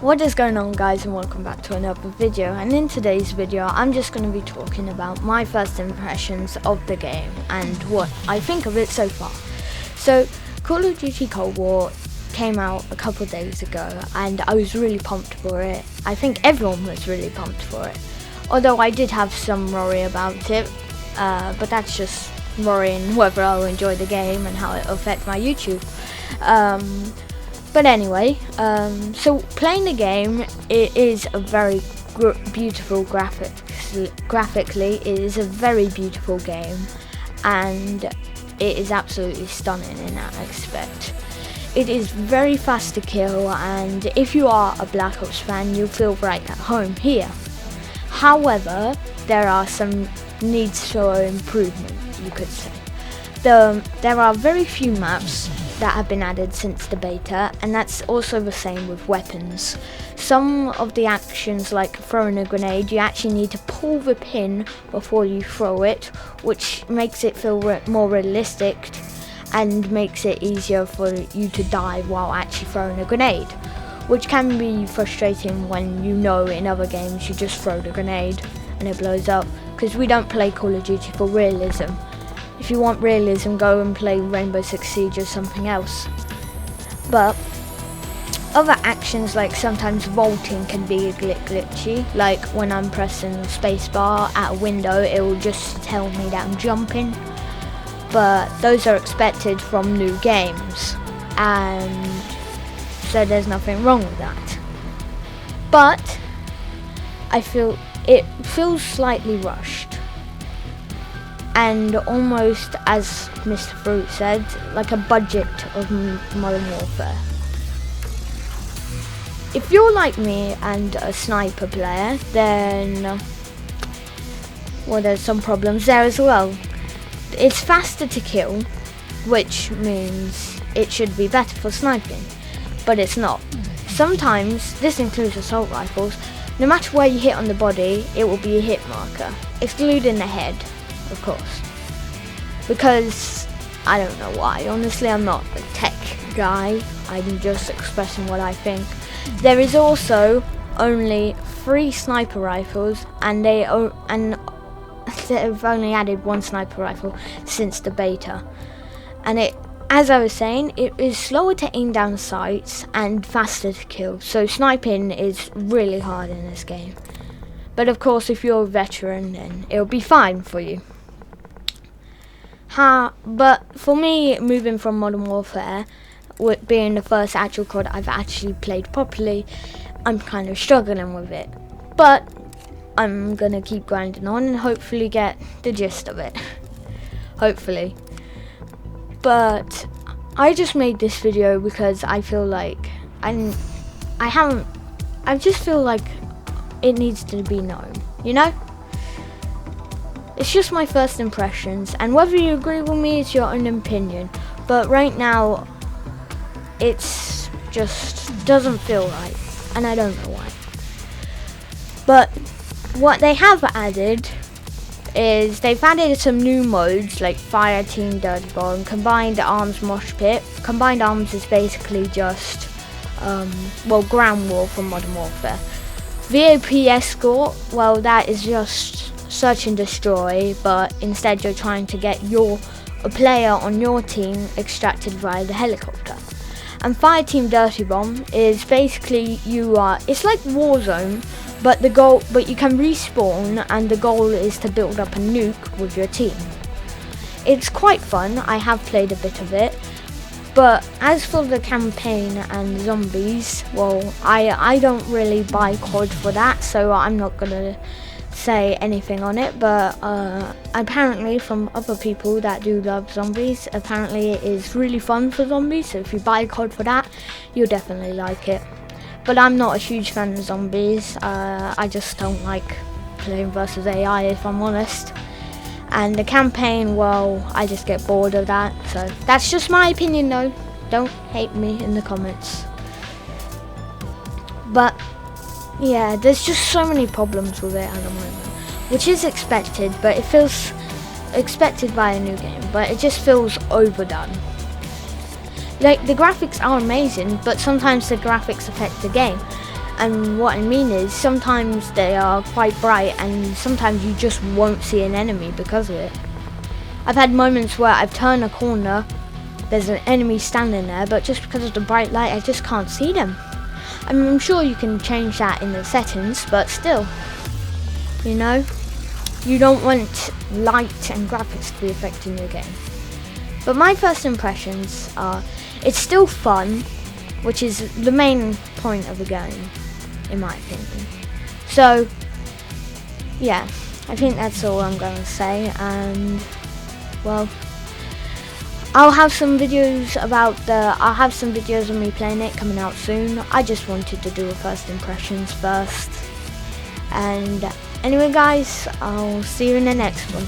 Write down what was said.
What is going on, guys, and welcome back to another video. And in today's video I'm just going to be talking about my first impressions of the game and what I think of it so far. So Call of Duty Cold War came out a couple of days ago and I was really pumped for it. I think everyone was really pumped for it, although I did have some worry about it, but that's just worrying whether I'll enjoy the game and how it'll affect my YouTube. But anyway, so playing the game, it is a very beautiful graphically. It is a very beautiful game, and it is absolutely stunning in that aspect. It is very fast to kill, and if you are a Black Ops fan, you'll feel right at home here. However, there are some needs for improvement, you could say. There are very few maps that have been added since the beta, and that's also the same with weapons. Some of the actions, like throwing a grenade, you actually need to pull the pin before you throw it, which makes it feel more realistic and makes it easier for you to die while actually throwing a grenade, which can be frustrating when you know in other games you just throw the grenade and it blows up, because we don't play Call of Duty for realism. If you want realism, go and play Rainbow Six Siege or something else. But other actions, like sometimes vaulting, can be a glitchy. Like when I'm pressing spacebar at a window, it will just tell me that I'm jumping. But those are expected from new games, and so there's nothing wrong with that. But I feel it feels slightly rushed, and almost, as Mr. Fruit said, like a budget of Modern Warfare. If you're like me and a sniper player, then well, there's some problems there as well. It's faster to kill, which means it should be better for sniping, but it's not. Sometimes, this includes assault rifles, no matter where you hit on the body, it will be a hit marker, excluding the head, of course, because I don't know why. Honestly, I'm not a tech guy, I'm just expressing what I think. There is also only 3 sniper rifles, and they've only added 1 sniper rifle since the beta, and it, as I was saying, it is slower to aim down sights and faster to kill, so sniping is really hard in this game. But of course, if you're a veteran, then it'll be fine for you. But for me, moving from Modern Warfare, being the first actual COD I've actually played properly, I'm kind of struggling with it. But I'm gonna keep grinding on and hopefully get the gist of it. Hopefully. But I just made this video because I feel like I just feel like it needs to be known, you know? It's just my first impressions, and whether you agree with me is your own opinion, but right now it's just doesn't feel right, and I don't know why. But what they have added is they've added some new modes like Fire Team, Dirty Bomb, Combined Arms, Mosh Pit. Combined Arms is basically just Ground War from Modern Warfare. VAP Escort, well, that is just search and destroy, but instead you're trying to get a player on your team extracted via the helicopter. And Fire Team Dirty Bomb is basically it's like Warzone, but you can respawn, and the goal is to build up a nuke with your team. It's quite fun. I have played a bit of it. But as for the campaign and zombies, well, I don't really buy COD for that, so I'm not gonna say anything on it. But apparently, from other people that do love zombies, apparently it is really fun for zombies. So if you buy COD for that, you'll definitely like it. But I'm not a huge fan of zombies. I just don't like playing versus AI, if I'm honest. And the campaign, well, I just get bored of that. So that's just my opinion, though. Don't hate me in the comments. But yeah, there's just so many problems with it at the moment, which is expected, but it feels expected by a new game, but it just feels overdone. Like, the graphics are amazing, but sometimes the graphics affect the game. And what I mean is, sometimes they are quite bright and sometimes you just won't see an enemy because of it. I've had moments where I've turned a corner, there's an enemy standing there, but just because of the bright light I just can't see them. I mean, I'm sure you can change that in the settings, but still, you know, you don't want light and graphics to be affecting your game. But my first impressions are, it's still fun, which is the main point of the game, in my opinion. So, yeah, I think that's all I'm going to say, and, well, I'll have some videos of me playing it coming out soon. I just wanted to do a first impressions first. And anyway guys, I'll see you in the next one.